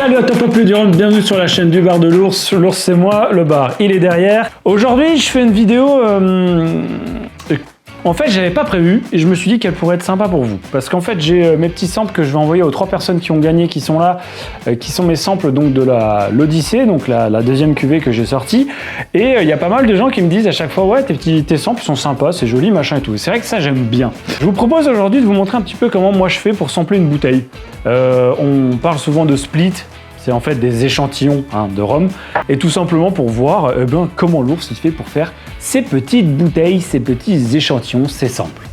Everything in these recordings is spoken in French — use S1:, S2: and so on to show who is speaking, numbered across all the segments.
S1: Salut à toi peuple du Rhum, bienvenue sur la chaîne du bar de l'ours. L'ours c'est moi, le bar il est derrière. Aujourd'hui je fais une vidéo, en fait j'avais pas prévu et je me suis dit qu'elle pourrait être sympa pour vous. Parce qu'en fait j'ai mes petits samples que je vais envoyer aux 3 personnes qui ont gagné, qui sont là, qui sont mes samples donc de l'Odyssée, donc la deuxième cuvée que j'ai sortie. Et il y a pas mal de gens qui me disent à chaque fois ouais tes samples sont sympas, c'est joli machin et tout. C'est vrai que ça j'aime bien. Je vous propose aujourd'hui de vous montrer un petit peu comment moi je fais pour sampler une bouteille. On parle souvent de split. C'est en fait des échantillons de rhum, et tout simplement pour voir comment l'ours il fait pour faire ces petites bouteilles, ces petits échantillons, ces samples.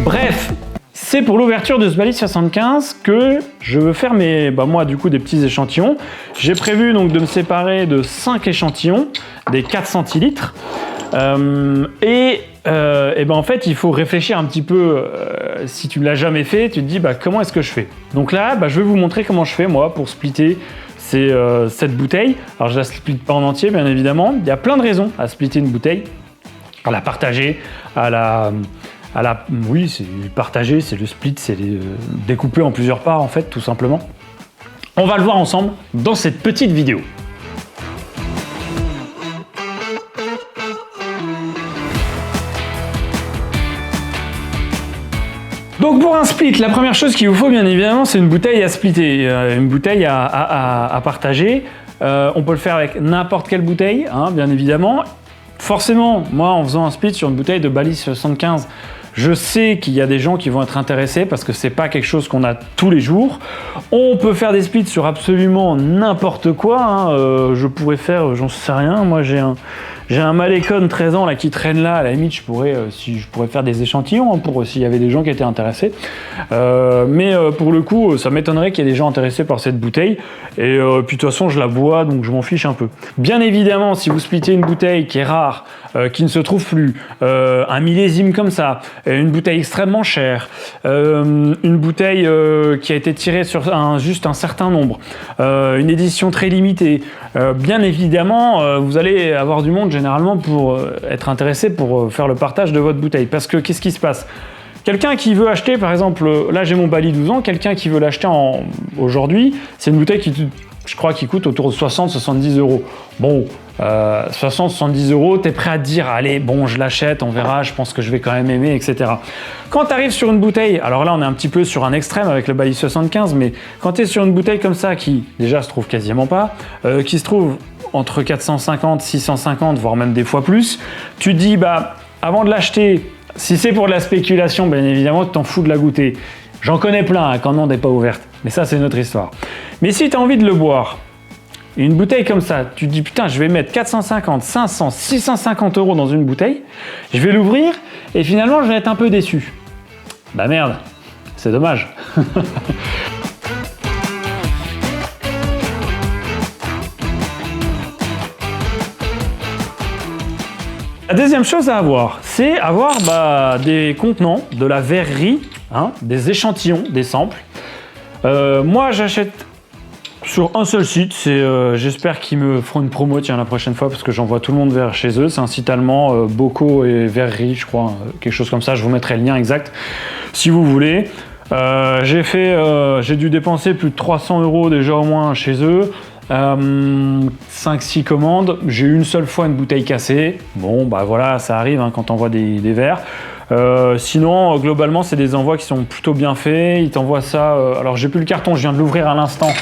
S1: Bref, c'est pour l'ouverture de ce Balice 75 que je veux faire moi du coup des petits échantillons. J'ai prévu donc de me séparer de 5 échantillons, des 4 centilitres. En fait il faut réfléchir un petit peu, si tu ne l'as jamais fait, tu te dis comment est-ce que je fais. Donc là je vais vous montrer comment je fais moi pour splitter cette bouteille. Alors je la split pas en entier bien évidemment, il y a plein de raisons à splitter une bouteille, à la partager, oui c'est partager, c'est le split, c'est découper en plusieurs parts en fait tout simplement. On va le voir ensemble dans cette petite vidéo. Donc pour un split, la première chose qu'il vous faut bien évidemment, c'est une bouteille à splitter, une bouteille à partager. On peut le faire avec n'importe quelle bouteille, bien évidemment. Forcément, moi en faisant un split sur une bouteille de Balice 75, je sais qu'il y a des gens qui vont être intéressés parce que c'est pas quelque chose qu'on a tous les jours. On peut faire des splits sur absolument n'importe quoi. Je pourrais faire, j'en sais rien, moi j'ai un Malécon 13 ans là qui traîne là, à la limite je pourrais faire des échantillons pour s'il y avait des gens qui étaient intéressés. Pour le coup, ça m'étonnerait qu'il y ait des gens intéressés par cette bouteille. Et puis de toute façon, je la bois, donc je m'en fiche un peu. Bien évidemment, si vous splittez une bouteille qui est rare, qui ne se trouve plus, un millésime comme ça, une bouteille extrêmement chère, une bouteille qui a été tirée sur juste un certain nombre, une édition très limitée, bien évidemment, vous allez avoir du monde généralement pour être intéressé pour faire le partage de votre bouteille. Parce que qu'est-ce qui se passe? Quelqu'un qui veut acheter, par exemple, là j'ai mon Bali 12 ans, quelqu'un qui veut l'acheter aujourd'hui, c'est une bouteille qui, je crois, qui coûte autour de 60-70 €. Bon, 60-70 €, t'es prêt à te dire, allez, bon, je l'achète, on verra, je pense que je vais quand même aimer, etc. Quand tu arrives sur une bouteille, alors là on est un petit peu sur un extrême avec le Bali 75, mais quand tu es sur une bouteille comme ça, qui déjà se trouve quasiment pas, qui se trouve entre 450, 650, voire même des fois plus, tu te dis, avant de l'acheter, si c'est pour de la spéculation, bien évidemment, tu t'en fous de la goûter. J'en connais plein quand non n'est pas ouverte, mais ça c'est notre histoire. Mais si tu as envie de le boire, une bouteille comme ça, tu te dis putain, je vais mettre 450, 500, 650 € dans une bouteille, je vais l'ouvrir et finalement je vais être un peu déçu. Bah merde, c'est dommage. La deuxième chose à avoir, c'est avoir des contenants, de la verrerie, des échantillons, des samples. Moi, j'achète sur un seul site. J'espère qu'ils me feront une promo la prochaine fois parce que j'envoie tout le monde vers chez eux. C'est un site allemand, Bocaux et Verrerie, je crois, quelque chose comme ça. Je vous mettrai le lien exact si vous voulez. J'ai dû dépenser plus de 300 € déjà au moins chez eux. 5-6 commandes, j'ai eu une seule fois une bouteille cassée. Bon voilà, ça arrive quand on envoie des verres. Sinon globalement c'est des envois qui sont plutôt bien faits. Ils t'envoient ça, alors j'ai plus le carton, je viens de l'ouvrir à l'instant,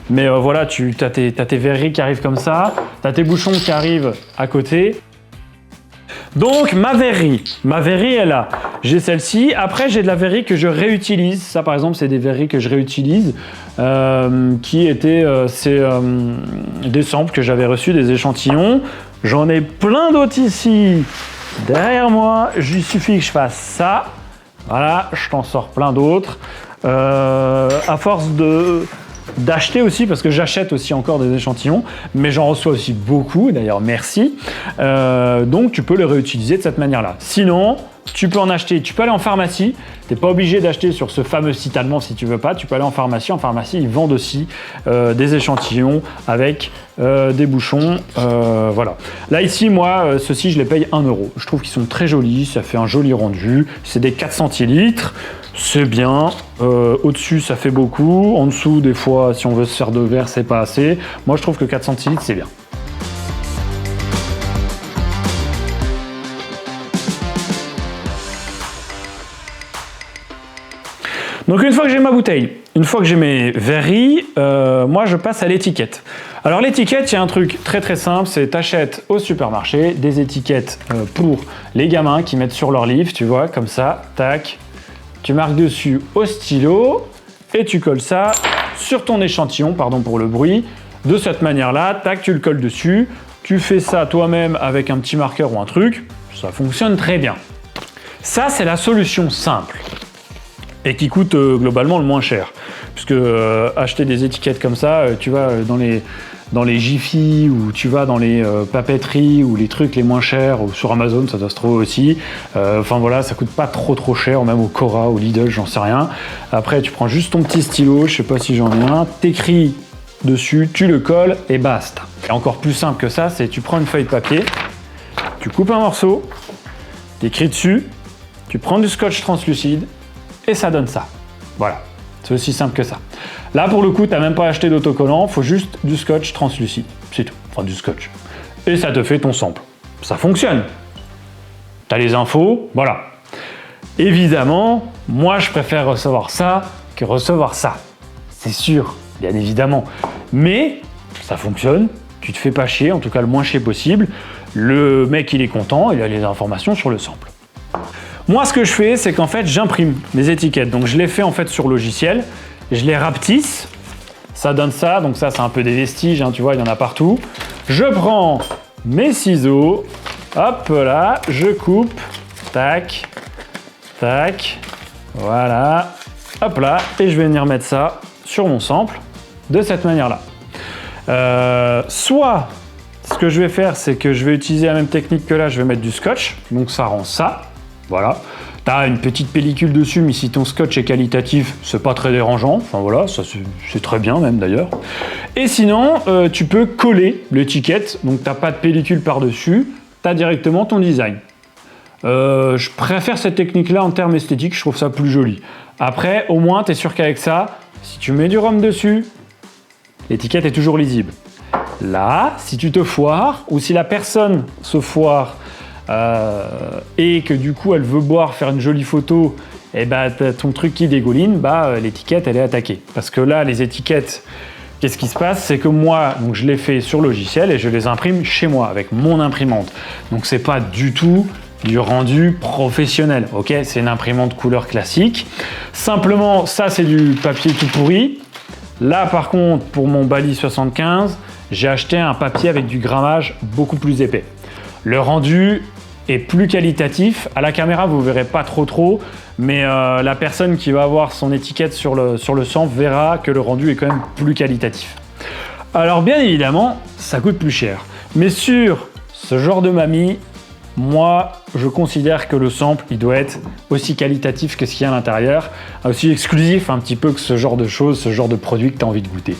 S1: mais voilà, tu as tes verreries qui arrivent comme ça, tu as tes bouchons qui arrivent à côté. Donc ma verrerie est là. J'ai celle-ci. Après j'ai de la verrerie que je réutilise. Ça par exemple c'est des verreries que je réutilise, qui étaient des samples que j'avais reçus, des échantillons. J'en ai plein d'autres ici derrière moi. Il suffit que je fasse ça. Voilà, je t'en sors plein d'autres. À force d'acheter aussi, parce que j'achète aussi encore des échantillons, mais j'en reçois aussi beaucoup, d'ailleurs merci. Donc tu peux les réutiliser de cette manière-là. Sinon, tu peux en acheter, tu peux aller en pharmacie. Tu n'es pas obligé d'acheter sur ce fameux site allemand si tu veux pas. Tu peux aller en pharmacie. En pharmacie, ils vendent aussi des échantillons avec des bouchons. Voilà. Là, ici, moi, ceux-ci, je les paye 1 €. Je trouve qu'ils sont très jolis. Ça fait un joli rendu. C'est des 4 centilitres. C'est bien. Au-dessus, ça fait beaucoup. En dessous, des fois, si on veut se faire 2 verres, c'est pas assez. Moi, je trouve que 4 centilitres, c'est bien. Donc une fois que j'ai ma bouteille, une fois que j'ai mes verreries, moi je passe à l'étiquette. Alors l'étiquette, il y a un truc très très simple, c'est t'achètes au supermarché des étiquettes pour les gamins qui mettent sur leur livre, tu vois, comme ça, tac, tu marques dessus au stylo et tu colles ça sur ton échantillon, pardon pour le bruit, de cette manière-là, tac, tu le colles dessus, tu fais ça toi-même avec un petit marqueur ou un truc, ça fonctionne très bien. Ça, c'est la solution simple. Et qui coûte globalement le moins cher. Puisque acheter des étiquettes comme ça, tu vas dans les Jiffy ou tu vas dans les papeteries ou les trucs les moins chers ou sur Amazon, ça doit se trouver aussi. Enfin voilà, ça coûte pas trop cher, même au Cora, au Lidl, j'en sais rien. Après, tu prends juste ton petit stylo, je sais pas si j'en ai un, t'écris dessus, tu le colles et basta. Et encore plus simple que ça, c'est tu prends une feuille de papier, tu coupes un morceau, t'écris dessus, tu prends du scotch translucide, et ça donne ça. Voilà, c'est aussi simple que ça. Là, pour le coup, tu n'as même pas acheté d'autocollant, il faut juste du scotch translucide, c'est tout, enfin du scotch. Et ça te fait ton sample. Ça fonctionne. Tu as les infos, voilà. Évidemment, moi, je préfère recevoir ça que recevoir ça. C'est sûr, bien évidemment. Mais ça fonctionne, tu te fais pas chier, en tout cas le moins chier possible. Le mec, il est content, il a les informations sur le sample. Moi, ce que je fais, c'est qu'en fait, j'imprime les étiquettes. Donc, je les fais en fait sur logiciel. Je les rapetisse. Ça donne ça. Donc, ça, c'est un peu des vestiges. Hein, tu vois, il y en a partout. Je prends mes ciseaux. Hop là. Je coupe. Tac. Tac. Voilà. Hop là. Et je vais venir mettre ça sur mon sample de cette manière-là. Soit, ce que je vais faire, c'est que je vais utiliser la même technique que là. Je vais mettre du scotch. Donc, ça rend ça. Voilà, tu as une petite pellicule dessus, mais si ton scotch est qualitatif, c'est pas très dérangeant. Enfin voilà, ça c'est très bien même d'ailleurs. Et sinon, tu peux coller l'étiquette, donc t'as pas de pellicule par-dessus, tu as directement ton design. Je préfère cette technique-là en termes esthétiques, je trouve ça plus joli. Après, au moins, tu es sûr qu'avec ça, si tu mets du rhum dessus, l'étiquette est toujours lisible. Là, si tu te foires, ou si la personne se foire, et que du coup elle veut boire, faire une jolie photo, et bah ton truc qui dégouline, l'étiquette elle est attaquée. Parce que là les étiquettes, qu'est-ce qui se passe? C'est que moi, donc, je les fais sur logiciel et je les imprime chez moi avec mon imprimante. Donc c'est pas du tout du rendu professionnel, ok? C'est une imprimante couleur classique. Simplement, ça c'est du papier tout pourri. Là par contre, pour mon Bali 75, j'ai acheté un papier avec du grammage beaucoup plus épais. Le rendu est plus qualitatif. À la caméra, vous ne verrez pas trop, mais la personne qui va avoir son étiquette sur le sample verra que le rendu est quand même plus qualitatif. Alors bien évidemment, ça coûte plus cher. Mais sur ce genre de mamie, moi, je considère que le sample, il doit être aussi qualitatif que ce qu'il y a à l'intérieur, aussi exclusif un petit peu que ce genre de choses, ce genre de produit que tu as envie de goûter.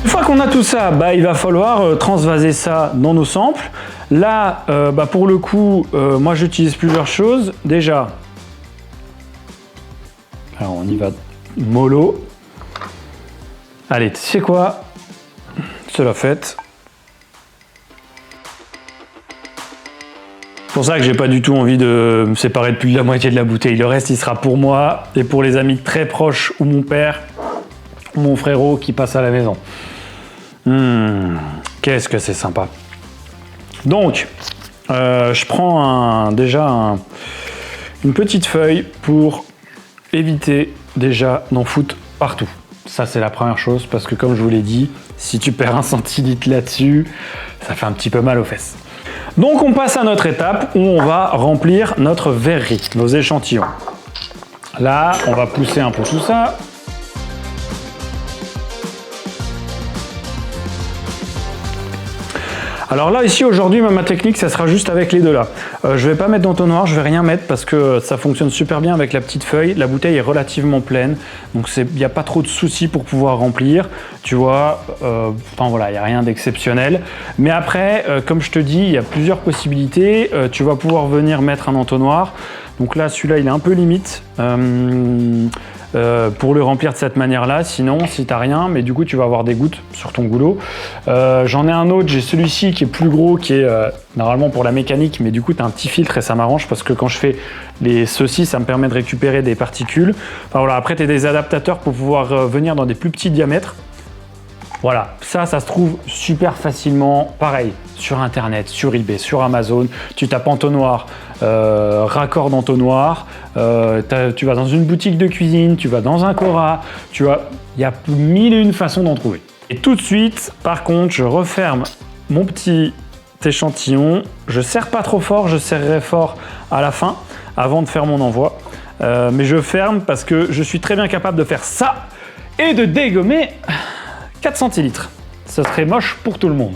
S1: Une fois qu'on a tout ça, il va falloir transvaser ça dans nos samples. Là, pour le coup, moi j'utilise plusieurs choses. Déjà, alors on y va mollo. Allez, tu sais quoi? C'est la fête. C'est pour ça que j'ai pas du tout envie de me séparer de plus de la moitié de la bouteille. Le reste, il sera pour moi et pour les amis très proches ou mon père ou mon frérot qui passe à la maison. Qu'est-ce que c'est sympa. Donc, je prends une petite feuille pour éviter déjà d'en foutre partout. Ça, c'est la première chose parce que comme je vous l'ai dit, si tu perds 1 centilitre là-dessus, ça fait un petit peu mal aux fesses. Donc, on passe à notre étape où on va remplir notre verrerie, nos échantillons. Là, on va pousser un peu tout ça. Alors là, ici, aujourd'hui, ma technique, ça sera juste avec les deux là. Je vais pas mettre d'entonnoir, je vais rien mettre parce que ça fonctionne super bien avec la petite feuille. La bouteille est relativement pleine, donc il n'y a pas trop de soucis pour pouvoir remplir. Tu vois, enfin voilà, il n'y a rien d'exceptionnel. Mais après, comme je te dis, il y a plusieurs possibilités. Tu vas pouvoir venir mettre un entonnoir. Donc là, celui-là, il est un peu limite. Pour le remplir de cette manière-là, sinon, si tu n'as rien, mais du coup, tu vas avoir des gouttes sur ton goulot. J'en ai un autre, j'ai celui-ci qui est plus gros, qui est normalement pour la mécanique, mais du coup, tu as un petit filtre et ça m'arrange parce que quand je fais ceci, ça me permet de récupérer des particules. Enfin voilà, après, tu as des adaptateurs pour pouvoir venir dans des plus petits diamètres. Voilà, ça se trouve super facilement, pareil, sur Internet, sur eBay, sur Amazon. Tu tapes entonnoir, raccord d'entonnoir, tu vas dans une boutique de cuisine, tu vas dans un Cora, il y a mille et une façons d'en trouver. Et tout de suite, par contre, je referme mon petit échantillon. Je serre pas trop fort, je serrerai fort à la fin, avant de faire mon envoi. Mais je ferme parce que je suis très bien capable de faire ça et de dégommer 4 centilitres. Ce serait moche pour tout le monde.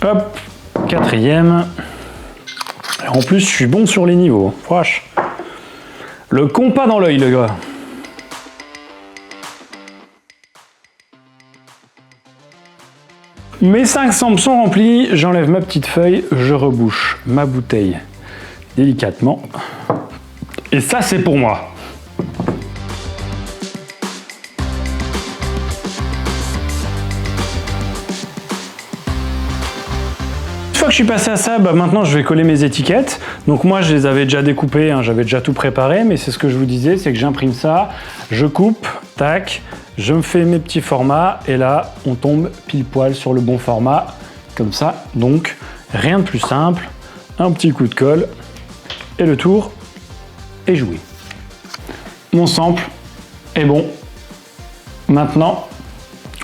S1: Hop, quatrième. En plus, je suis bon sur les niveaux. Franchement. Le compas dans l'œil, le gars. Mes 5 samples sont remplis. J'enlève ma petite feuille. Je rebouche ma bouteille délicatement. Et ça, c'est pour moi. Une fois que je suis passé à ça, maintenant je vais coller mes étiquettes. Donc moi je les avais déjà découpées, hein, j'avais déjà tout préparé, mais c'est ce que je vous disais, c'est que j'imprime ça, je coupe, tac, je me fais mes petits formats et là on tombe pile poil sur le bon format, comme ça. Donc rien de plus simple, un petit coup de colle et le tour est joué. Mon sample est bon. Maintenant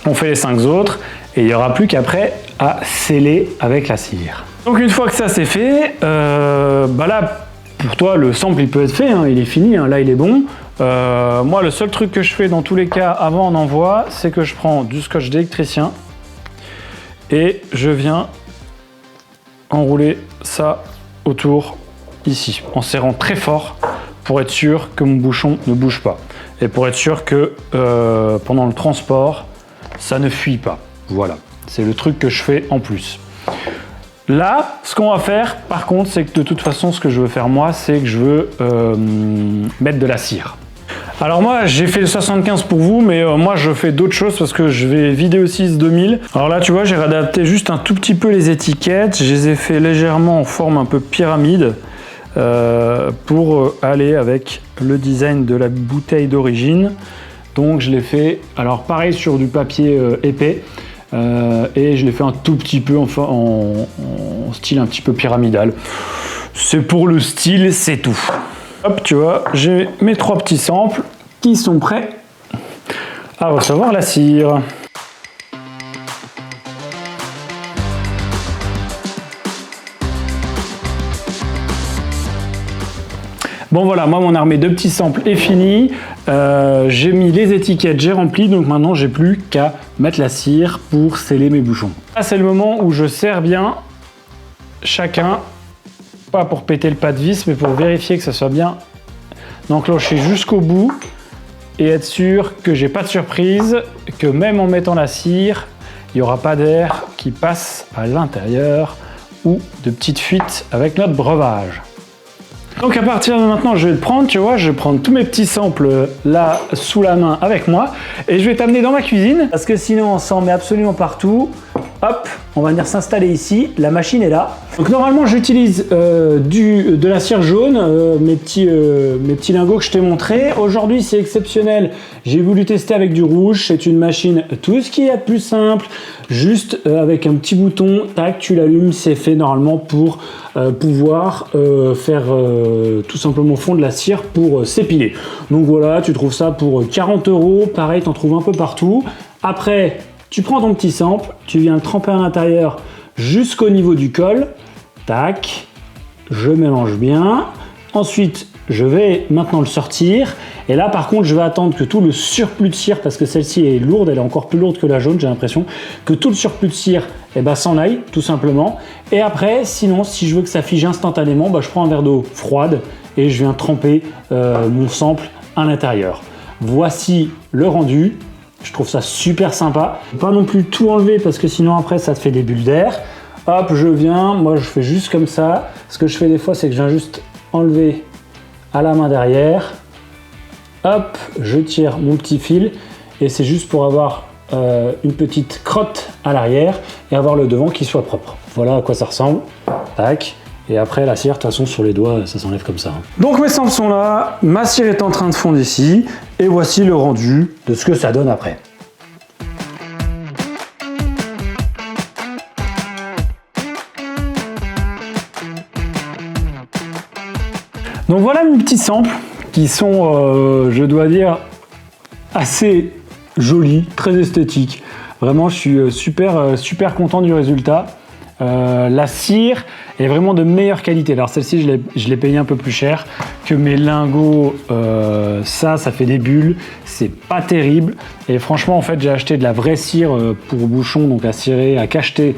S1: on fait les 5 autres et il n'y aura plus qu'après à sceller avec la cire. Donc une fois que ça c'est fait, là pour toi le sample il peut être fait, hein, il est fini, hein, là il est bon. Moi le seul truc que je fais dans tous les cas avant on envoie, c'est que je prends du scotch d'électricien et je viens enrouler ça autour ici, en serrant très fort pour être sûr que mon bouchon ne bouge pas et pour être sûr que pendant le transport ça ne fuit pas. Voilà, c'est le truc que je fais en plus. Là, ce qu'on va faire, par contre, c'est que de toute façon, ce que je veux faire moi, c'est que je veux mettre de la cire. Alors moi, j'ai fait le 75 pour vous, mais moi, je fais d'autres choses parce que je vais Vidéo 6 2000. Alors là, tu vois, j'ai réadapté juste un tout petit peu les étiquettes. Je les ai fait légèrement en forme un peu pyramide pour aller avec le design de la bouteille d'origine. Donc, je l'ai fait, alors pareil, sur du papier épais. Et je l'ai fait un tout petit peu en style un petit peu pyramidal. C'est pour le style, c'est tout. Hop, tu vois, j'ai mes 3 petits samples qui sont prêts à recevoir la cire. Bon voilà, moi mon armée de petits samples est finie. J'ai mis les étiquettes, j'ai rempli, donc maintenant j'ai plus qu'à mettre la cire pour sceller mes bouchons. Là c'est le moment où je serre bien chacun, pas pour péter le pas de vis, mais pour vérifier que ça soit bien enclenché jusqu'au bout et être sûr que j'ai pas de surprise, que même en mettant la cire, il n'y aura pas d'air qui passe à l'intérieur ou de petites fuites avec notre breuvage. Donc à partir de maintenant, je vais te prendre, tu vois, je vais prendre tous mes petits samples là sous la main avec moi et je vais t'amener dans ma cuisine parce que sinon on s'en met absolument partout. Hop, on va venir s'installer ici, la machine est là. Donc normalement j'utilise de la cire jaune, mes petits lingots que je t'ai montré. Aujourd'hui c'est exceptionnel, j'ai voulu tester avec du rouge, c'est une machine tout ce qui est plus simple, juste avec un petit bouton, tac, tu l'allumes, c'est fait normalement pour pouvoir faire tout simplement fondre la cire pour s'épiler. Donc voilà, tu trouves ça pour 40 €, pareil, t'en trouves un peu partout. Après, tu prends ton petit sample, tu viens le tremper à l'intérieur jusqu'au niveau du col. Tac, je mélange bien. Ensuite, je vais maintenant le sortir.
S2: Et là, par contre, je vais attendre que tout le surplus de cire, parce que celle-ci est lourde, elle est encore plus lourde que la jaune, j'ai l'impression, que tout le surplus de cire s'en aille, tout simplement. Et après, sinon, si je veux que ça fige instantanément, je prends un verre d'eau froide et je viens tremper mon sample à l'intérieur. Voici le rendu. Je trouve ça super sympa. Pas non plus tout enlever parce que sinon après ça te fait des bulles d'air. Hop, je viens, moi je fais juste comme ça. Ce que je fais des fois, c'est que je viens juste enlever à la main derrière. Hop, je tire mon petit fil et c'est juste pour avoir une petite crotte à l'arrière et avoir le devant qui soit propre. Voilà à quoi ça ressemble. Tac. Et après la cire, de toute façon sur les doigts, ça s'enlève comme ça. Donc mes samples sont là, ma cire est en train de fondre ici et voici le rendu de ce que ça donne après. Donc voilà mes petits samples qui sont, je dois dire, assez jolis, très esthétiques. Vraiment, je suis super content du résultat. La cire est vraiment de meilleure qualité. Alors celle-ci, je l'ai payé un peu plus cher que mes lingots. Ça fait des bulles. C'est pas terrible. Et franchement, en fait, j'ai acheté de la vraie cire pour bouchon, donc à cirer, à cacheter,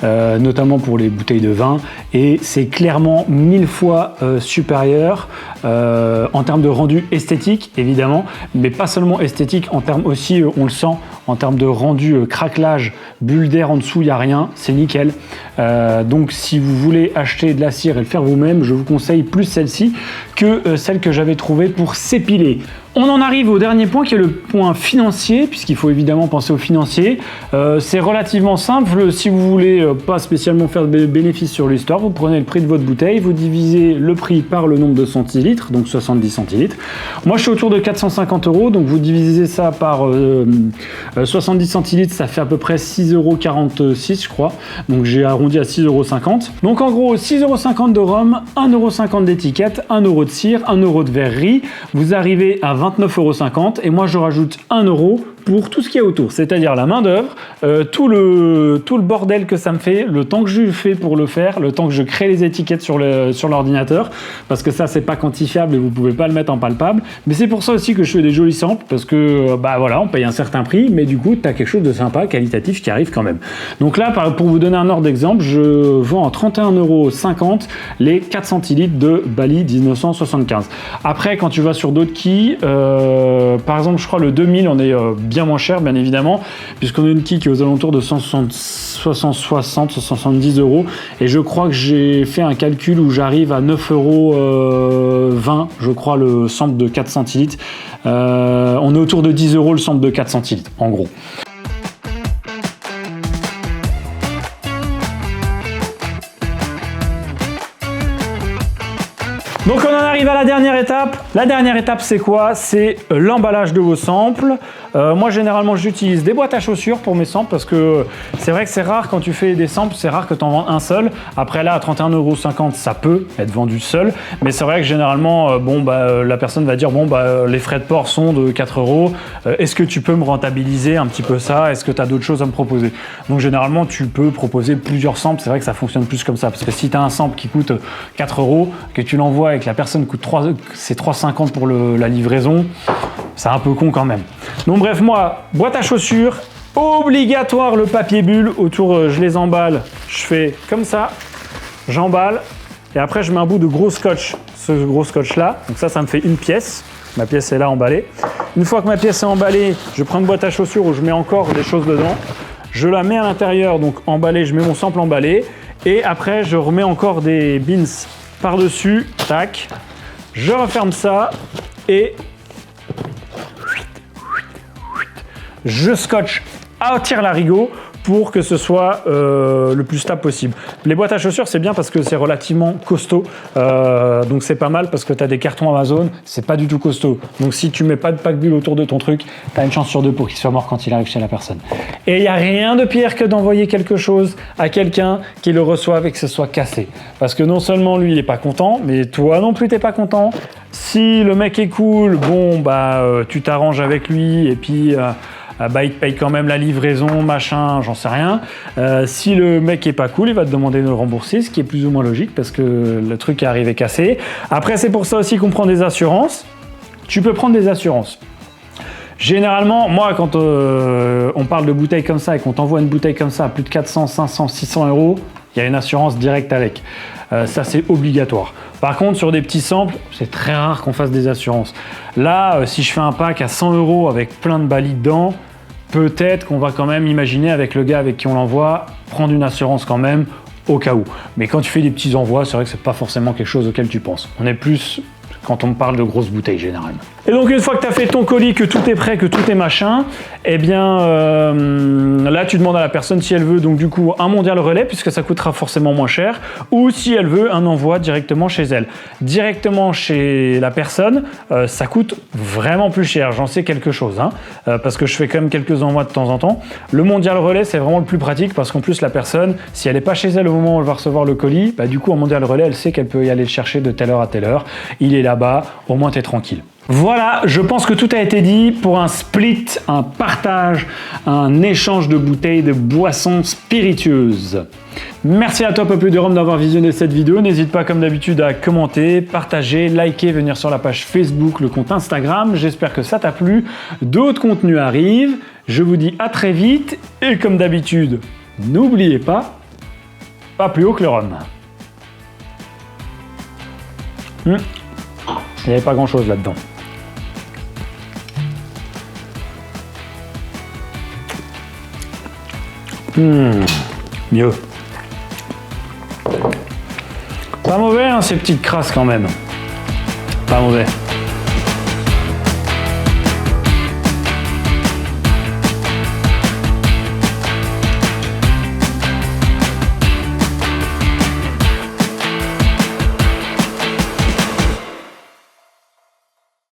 S2: notamment pour les bouteilles de vin. Et c'est clairement 1000 fois supérieur en termes de rendu esthétique, évidemment, mais pas seulement esthétique, en termes aussi, on le sent, en termes de rendu craquelage, bulle d'air en dessous, il n'y a rien, c'est nickel. Donc si vous voulez acheter de la cire et le faire vous-même, je vous conseille plus celle-ci que celle que j'avais trouvée pour s'épiler. On en arrive au dernier point qui est le point financier, puisqu'il faut évidemment penser au financier. C'est relativement simple. Si vous voulez pas spécialement faire de bénéfices sur l'histoire, vous prenez le prix de votre bouteille, vous divisez le prix par le nombre de centilitres, donc 70 centilitres. Moi, je suis autour de 450 €, donc vous divisez ça par 70 centilitres, ça fait à peu près 6,46 €, je crois. Donc j'ai arrondi à 6,50 €. Donc en gros, 6,50 € de rhum, 1,50 € d'étiquette, 1 € de cire, 1 € de verrerie. Vous arrivez à 29,50 € et moi je rajoute 1 € pour tout ce qui est autour, c'est-à-dire la main d'œuvre, tout le bordel que ça me fait, le temps que je fais pour le faire, le temps que je crée les étiquettes sur l'ordinateur, parce que ça c'est pas quantifiable et vous pouvez pas le mettre en palpable, mais c'est pour ça aussi que je fais des jolis samples, parce que voilà, on paye un certain prix, mais du coup tu as quelque chose de sympa, qualitatif qui arrive quand même. Donc là, pour vous donner un ordre d'exemple, je vends à 31,50 € les 4 centilitres de Bali 1975. Après, quand tu vas sur d'autres quilles, par exemple je crois le 2000, on est bien moins cher, bien évidemment, puisqu'on a une quille qui est aux alentours de 170 €. Et je crois que j'ai fait un calcul où j'arrive à 9,20 €, je crois, le sample de 4 centilitres. On est autour de 10 € le sample de 4 centilitres, en gros. Donc on en arrive à la dernière étape. La dernière étape, c'est quoi? C'est l'emballage de vos samples. Moi généralement j'utilise des boîtes à chaussures pour mes samples, parce que c'est vrai que c'est rare quand tu fais des samples, c'est rare que tu en vends un seul. Après là à 31,50 € ça peut être vendu seul, mais c'est vrai que généralement la personne va dire les frais de port sont de 4 €. Est-ce que tu peux me rentabiliser un petit peu ça? Est-ce que tu as d'autres choses à me proposer? Donc généralement tu peux proposer plusieurs samples. C'est vrai que ça fonctionne plus comme ça, parce que si tu as un sample qui coûte 4 €, que tu l'envoies et que la personne coûte 3,50 € pour la livraison, c'est un peu con quand même. Donc bref, moi, boîte à chaussures, obligatoire le papier bulle autour, je les emballe, je fais comme ça, j'emballe, et après je mets un bout de gros scotch, ce gros scotch là, donc ça me fait une pièce, ma pièce est là emballée. Une fois que ma pièce est emballée, je prends une boîte à chaussures où je mets encore des choses dedans, je la mets à l'intérieur, donc emballée, je mets mon sample emballé, et après je remets encore des beans par-dessus, tac, je referme ça, et je scotche à tire-larigot pour que ce soit le plus stable possible. Les boîtes à chaussures, c'est bien parce que c'est relativement costaud, donc c'est pas mal parce que tu as des cartons Amazon, c'est pas du tout costaud. Donc si tu mets pas de pack bulle autour de ton truc, tu as une chance sur deux pour qu'il soit mort quand il arrive chez la personne. Et il n'y a rien de pire que d'envoyer quelque chose à quelqu'un qui le reçoive et que ce soit cassé. Parce que non seulement lui, il est pas content, mais toi non plus, t'es pas content. Si le mec est cool, tu t'arranges avec lui et puis... il te paye quand même la livraison, machin, j'en sais rien. Si le mec est pas cool, il va te demander de le rembourser, ce qui est plus ou moins logique parce que le truc est arrivé cassé. Après, c'est pour ça aussi qu'on prend des assurances.
S1: tu peux prendre des assurances. Généralement, moi, quand on parle de bouteilles comme ça et qu'on t'envoie une bouteille comme ça à plus de 400, 500, 600 euros, il y a une assurance directe avec. Ça, c'est obligatoire. Par contre, sur des petits samples, c'est très rare qu'on fasse des assurances. Là, si je fais un pack à 100 euros avec plein de balis dedans, peut-être qu'on va quand même imaginer avec le gars avec qui on l'envoie, prendre une assurance quand même, au cas où. Mais quand tu fais des petits envois, c'est vrai que c'est pas forcément quelque chose auquel tu penses. On est plus quand on parle de grosses bouteilles généralement. Et donc une fois que tu as fait ton colis, que tout est prêt, que tout est machin, eh bien là tu demandes à la personne si elle veut donc du coup un mondial relais puisque ça coûtera forcément moins cher, ou si elle veut un envoi directement chez elle. Directement chez la personne, ça coûte vraiment plus cher, j'en sais quelque chose, hein, parce que je fais quand même quelques envois de temps en temps. Le mondial relais c'est vraiment le plus pratique parce qu'en plus la personne, si elle n'est pas chez elle au moment où elle va recevoir le colis, bah, du coup en mondial relais elle sait qu'elle peut y aller le chercher de telle heure à telle heure, il est là-bas, au moins tu es tranquille. Voilà, je pense que tout a été dit pour un split, un partage, un échange de bouteilles de boissons spiritueuses. Merci à toi Peuple de Rhum d'avoir visionné cette vidéo. N'hésite pas comme d'habitude à commenter, partager, liker, venir sur la page Facebook, le compte Instagram. J'espère que ça t'a plu. D'autres contenus arrivent. Je vous dis à très vite et comme d'habitude, n'oubliez pas, pas plus haut que le rhum. Il n'y avait pas grand chose là-dedans. Mieux. Pas mauvais, hein, ces petites crasses quand même. Pas mauvais.